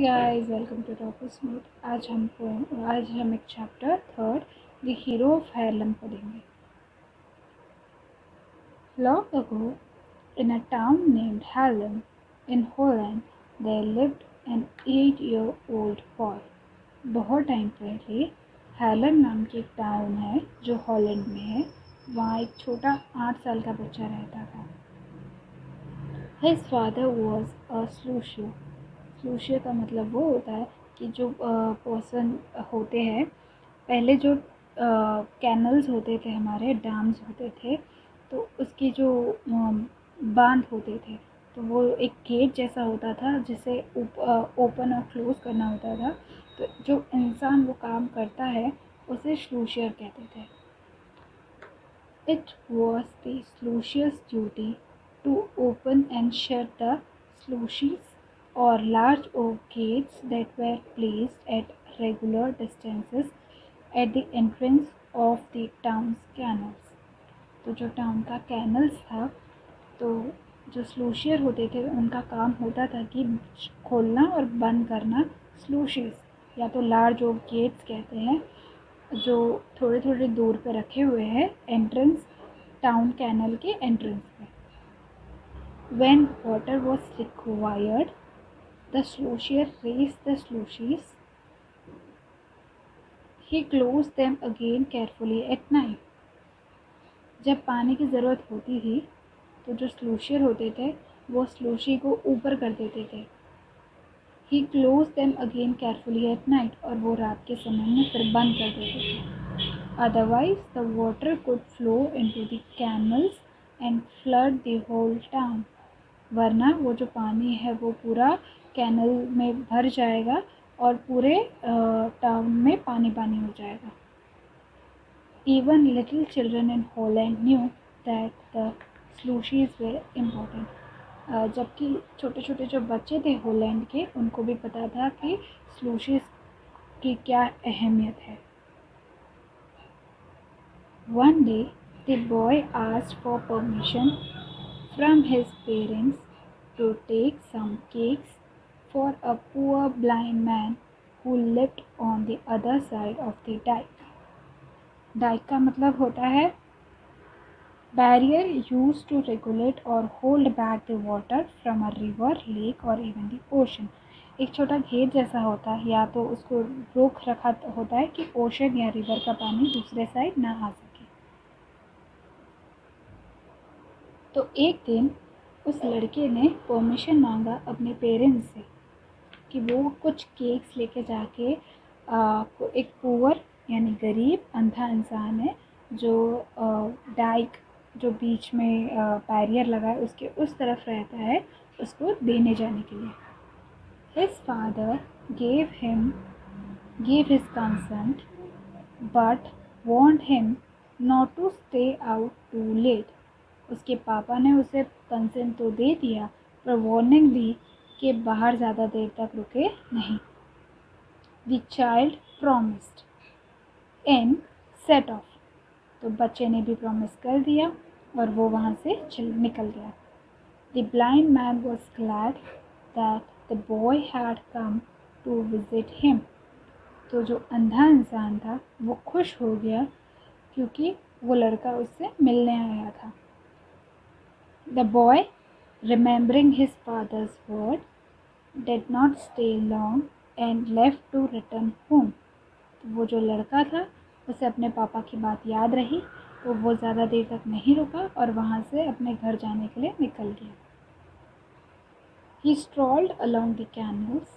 Guys, welcome to toppers note. आज हम एक chapter third the hero of Harlem पढ़ेंगे। Long ago, in a town named Haarlem in Holland, there lived an 8-year-old boy. बहुत time पहले Harlem नाम की एक टाउन है जो हॉलैंड में है। वहाँ एक छोटा 8 साल का बच्चा रहता था। His father was a sluicer. स्लूशियर का मतलब वो होता है कि जो पर्सन होते हैं, पहले जो कैनल्स होते थे, हमारे डैम्स होते थे, तो उसकी जो बांध होते थे, तो वो एक गेट जैसा होता था जिसे ओपन और क्लोज करना होता था। तो जो इंसान वो काम करता है उसे स्लूशियर कहते थे। It was the sluicier's duty to open and shut the sluices or large oak gates that were placed at regular distances at the entrance of the town's canals. तो जो टाउन का कैनल्स था, तो जो स्लूशियर होते थे उनका काम होता था कि खोलना और बंद करना स्लूशेस, या तो लार्ज ओक गेट्स कहते हैं, जो थोड़े थोड़े दूर पे रखे हुए हैं एंट्रेंस, टाउन कैनल के एंट्रेंस पे। When water was required, the sluicer raised the sluices. He closed them again carefully at night. जब पानी की ज़रूरत होती थी तो जो स्लूशियर होते थे वो स्लूशी को ऊपर कर देते थे। He closed them again carefully at night, और वो रात के समय में फिर बंद कर देते थे। Otherwise, the water could flow into the canals and flood the whole town. वरना वो जो पानी है वो पूरा कैनल में भर जाएगा और पूरे टाउन में पानी पानी हो जाएगा। Even little children in Holland knew that the sluices were important. जबकि छोटे छोटे जो बच्चे थे होलैंड के, उनको भी पता था कि स्लूशीज की क्या अहमियत है। One day, the boy asked for permission from his parents to take some cakes for a poor blind man who lived on the other side of the dike. Dike का मतलब होता है barrier used to regulate or hold back the water from a river, lake or even the ocean. एक छोटा घेर जैसा होता है, या तो उसको रोक रखा होता है कि ओशन या रिवर का पानी दूसरे साइड ना आ सके। तो एक दिन उस लड़के ने परमिशन मांगा अपने पेरेंट्स से कि वो कुछ केक्स लेके जाके एक पुअर यानी गरीब अंधा इंसान है जो डाइक जो बीच में बैरियर लगा है उसके उस तरफ रहता है, उसको देने जाने के लिए। His father gave his consent but warned him not to stay out too late. उसके पापा ने उसे कंसेंट तो दे दिया, पर वार्निंग दी कि बाहर ज़्यादा देर तक रुके नहीं। The child promised and set off. तो बच्चे ने भी प्रॉमिस कर दिया और वो वहाँ से निकल गया। The blind man was glad that the boy had come to visit him. तो जो अंधा इंसान था वो खुश हो गया क्योंकि वो लड़का उससे मिलने आया था। The boy, remembering his father's word, did not stay long and left to return home. तो वो जो लड़का था उसे अपने पापा की बात याद रही, तो वो ज़्यादा देर तक नहीं रुका और वहाँ से अपने घर जाने के लिए निकल गया। He strolled along the canals,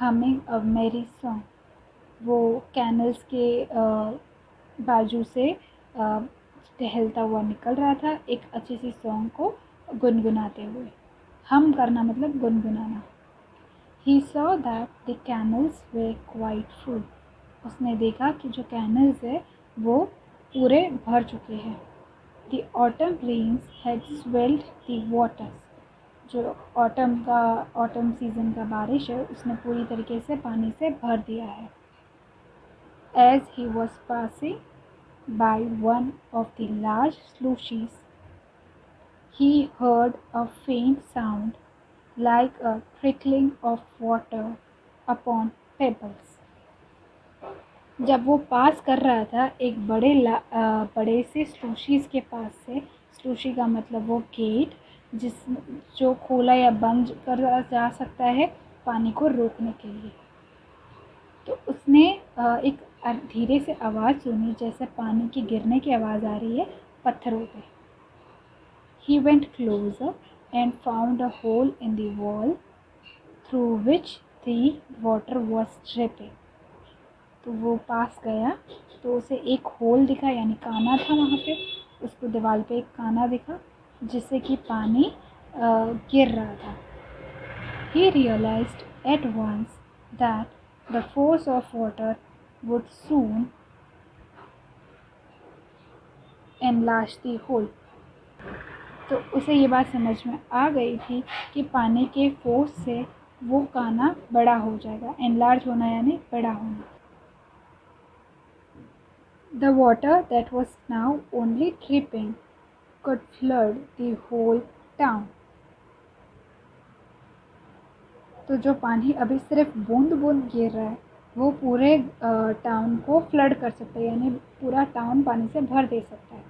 humming a merry song. वो कैनल्स के बाजू से टहलता हुआ निकल रहा था, एक अच्छी सी सॉन्ग को गुनगुनाते हुए। हम करना मतलब गुनगुनाना। He saw that the canals were quite full. उसने देखा कि जो कैनल्स है वो पूरे भर चुके हैं। The autumn rains had swelled the waters. जो ऑटम सीजन का बारिश है उसने पूरी तरीके से पानी से भर दिया है। As he was passing by one of the large sluices, he heard a faint sound like a trickling of water upon pebbles. जब वो पास कर रहा था एक बड़े से स्लूशीज़ के पास से, स्लूशी का मतलब वो गेट जो खोला या बंद करा जा सकता है पानी को रोकने के लिए। तो उसने एक धीरे से आवाज़ सुनी, जैसे पानी की गिरने की आवाज़ आ रही है पत्थरों पे। He went closer and found a hole in the wall through which the water was dripping. तो वो पास गया तो उसे एक होल दिखा, यानी काना था वहाँ पे, उसको दीवार पे एक काना दिखा जिससे कि पानी गिर रहा था। He realized at once that the force of water would soon enlarge the hole. तो उसे ये बात समझ में आ गई थी कि पानी के फोर्स से वो काना बड़ा हो जाएगा। एनलार्ज होना यानी बड़ा होना। The water that was now only dripping could flood the whole town. तो जो पानी अभी सिर्फ बूंद बूंद गिर रहा है वो पूरे टाउन को फ्लड कर सकता है, यानी पूरा टाउन पानी से भर दे सकता है।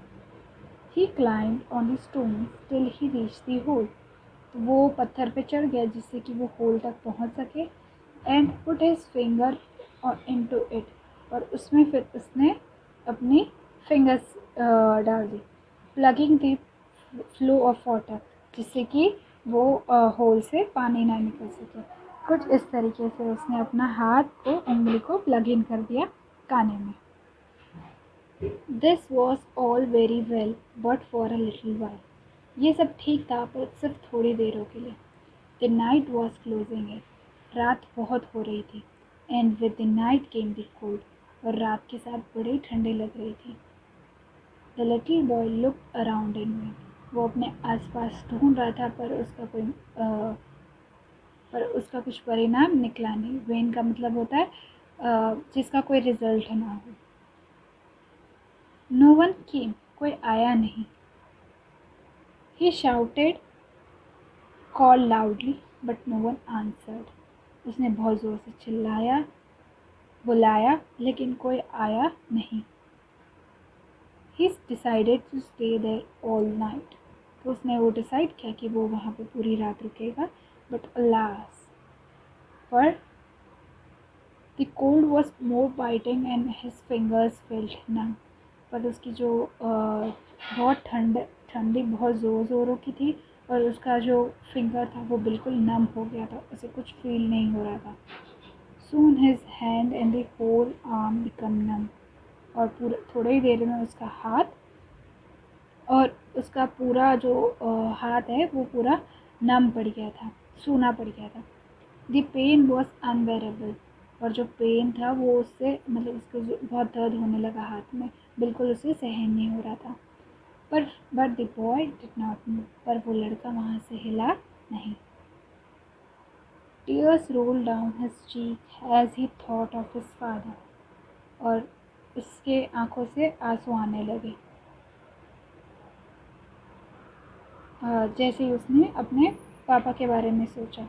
He climbed on the stones till he reached the hole. तो वो पत्थर पे चढ़ गया जिससे कि वो होल तक पहुंच सके। And put his finger into it. और उसमें फिर उसने अपनी फिंगर्स डाल दी, plugging the flow of water, जिससे कि वो होल से पानी ना निकल सके। कुछ इस तरीके से उसने अपना हाथ को, उंगली को प्लग इन कर दिया काने में। This was all very well, but for a little while. ये सब ठीक था पर सिर्फ थोड़ी देरों के लिए। The night was closing in. रात बहुत हो रही थी। And with the night came the cold. और रात के साथ बड़ी ठंडी लग रही थी। The little boy looked around in vain. वो अपने आसपास ढूंढ रहा था पर उसका कुछ परिणाम निकला नहीं। वेन का मतलब होता है जिसका कोई रिजल्ट ना हो। No one came. कोई आया नहीं। He shouted, called loudly, but no one answered. उसने बहुत ज़ोर से चिल्लाया, बुलाया, लेकिन कोई आया नहीं। He decided to stay there all night. तो उसने वो डिसाइड किया कि वो वहाँ पे पूरी रात रुकेगा। But alas, पर the cold was more biting and his fingers felt numb. पर उसकी जो बहुत ठंडी बहुत ज़ोरों की थी और उसका जो फिंगर था वो बिल्कुल नम हो गया था, उसे कुछ फील नहीं हो रहा था। Soon his hand and the whole arm become numb. और पूरा थोड़ी ही देर में उसका हाथ और उसका पूरा जो हाथ है वो पूरा नम पड़ गया था, सूना पड़ गया था। The pain was unbearable. और जो पेन था वो उससे मतलब उसको बहुत दर्द होने लगा हाथ में, बिल्कुल उसे सहन नहीं हो रहा था। But the boy did not move. पर वो लड़का वहाँ से हिला नहीं। Tears rolled down his cheek as he thought of his father. और उसके आंखों से आंसू आने लगे जैसे ही उसने अपने पापा के बारे में सोचा,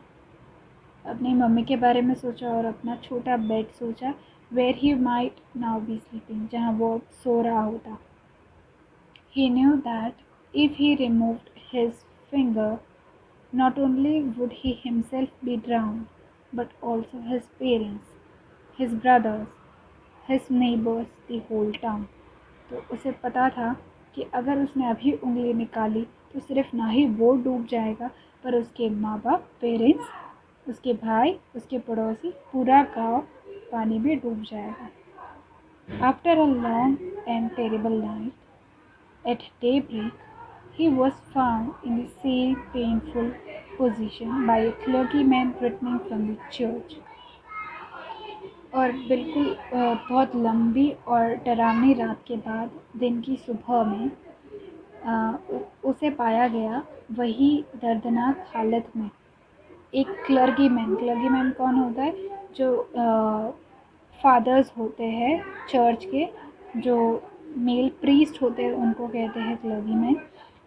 अपनी मम्मी के बारे में सोचा और अपना छोटा बेड सोचा, where he might now be sleeping, जहाँ वो सो रहा होता। He knew that if he removed his finger, not only would he himself be drowned, but also his parents, his brothers, his neighbors, the whole town. तो उसे पता था कि अगर उसने अभी उंगली निकाली तो सिर्फ ना ही वो डूब जाएगा पर उसके माँ बाप, पेरेंट्स, उसके भाई, उसके पड़ोसी, पूरा गांव पानी में डूब जाएगा। After a long and terrible night, at daybreak, he was found in the same painful position by a clergyman returning from the church. और बिल्कुल बहुत लंबी और डरावनी रात के बाद दिन की सुबह में उसे पाया गया वही दर्दनाक हालत में। एक क्लर्गीमैन कौन होता है? जो फादर्स होते हैं चर्च के, जो मेल प्रीस्ट होते हैं उनको कहते हैं क्लर्गीमैन।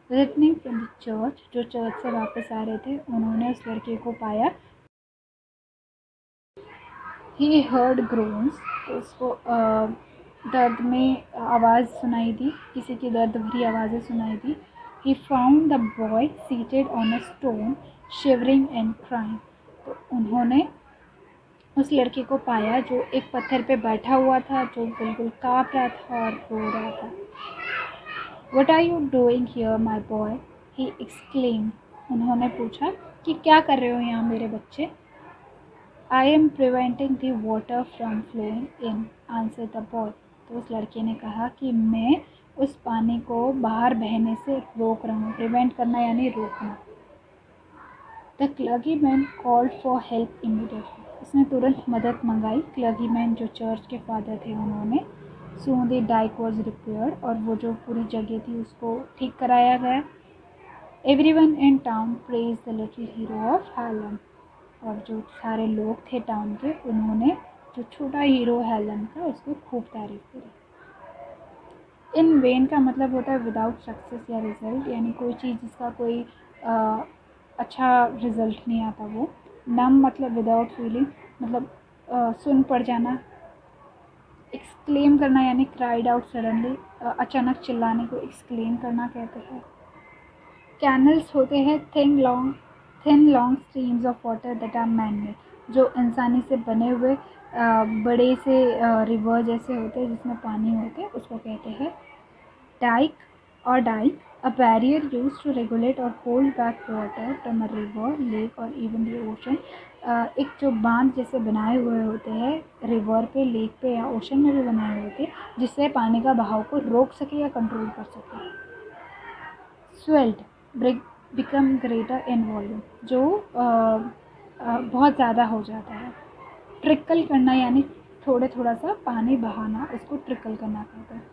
रिटर्निंग फ्रॉम द चर्च, जो चर्च से वापस आ रहे थे, उन्होंने उस लड़के को पाया। ही हर्ड ग्रोन्स, तो उसको दर्द में आवाज़ सुनाई दी, किसी की दर्द भरी आवाज़ें सुनाई दी। He found the boy seated on a stone shivering and crying, तो उन्होंने उस लड़के को पाया जो एक पत्थर पे बैठा हुआ था, जो बिल्कुल काँप रहा था और रो रहा था। What are you doing here, my boy? He exclaimed. उन्होंने पूछा कि क्या कर रहे हो यहाँ मेरे बच्चे? I am preventing the water from flowing in, answered the boy. तो उस लड़के ने कहा कि मैं उस पानी को बाहर बहने से रोक रहा हूँ। प्रिवेंट करना यानी रोकना। The clergyman called for help immediately. उसने तुरंत मदद मंगाई। क्लर्जीमैन जो चर्च के फादर थे उन्होंने। Soon the dike was repaired, और वो जो पूरी जगह थी उसको ठीक कराया गया। Everyone in town praised the little hero of Harlem, और जो सारे लोग थे टाउन के, उन्होंने जो छोटा हीरो हेलन का उसको खूब तारीफ करी। इन वेन का मतलब होता है विदाउट सक्सेस या रिजल्ट, यानी कोई चीज़ जिसका कोई अच्छा रिजल्ट नहीं आता वो। नम मतलब विदाउट फीलिंग, मतलब सुन पड़ जाना। एक्सक्लेम करना यानी क्राइड आउट सडनली, अचानक चिल्लाने को एक्सक्लेम करना कहते हैं। कैनल्स होते हैं thin long streams of water that are man made, जो इंसानी से बने हुए बड़े से रिवर जैसे होते हैं जिसमें पानी होते हैं, उसको कहते हैं dike or dyke. A barrier used to regulate or hold back water from a river, lake or even the ocean. एक जो बांध जैसे बनाए हुए होते हैं रिवर पे, लेक पे या ओशन में भी बनाए हुए थे, जिससे पानी का बहाव को रोक सके या कंट्रोल कर सके। Swelled become greater in volume, जो बहुत ज़्यादा हो जाता है। ट्रिकल करना यानी थोड़ा सा पानी बहाना, उसको ट्रिकल करना कहते हैं।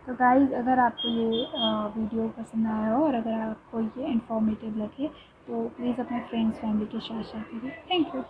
तो गाइस, अगर आपको ये वीडियो पसंद आया हो और अगर आपको ये इन्फॉर्मेटिव लगे तो प्लीज़ अपने फ्रेंड्स फैमिली के साथ शेयर करिए। Thank you.